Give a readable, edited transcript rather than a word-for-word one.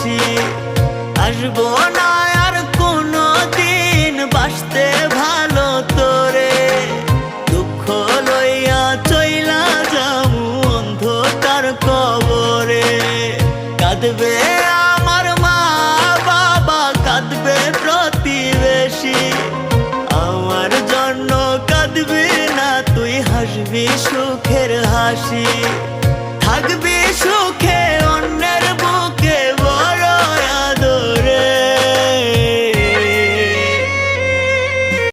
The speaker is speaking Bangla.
বেশি। আসবো না আর কোনো দিন বাসতে ভালো তোরে, দুঃখ লইয়া চইলা যামু অন্ধকার কবরে। কাঁদবে আমার মা বাবা, কাঁদবে প্রতিবেশী, আমার জন্য কাঁদবি না তুই, হাসবি শুধু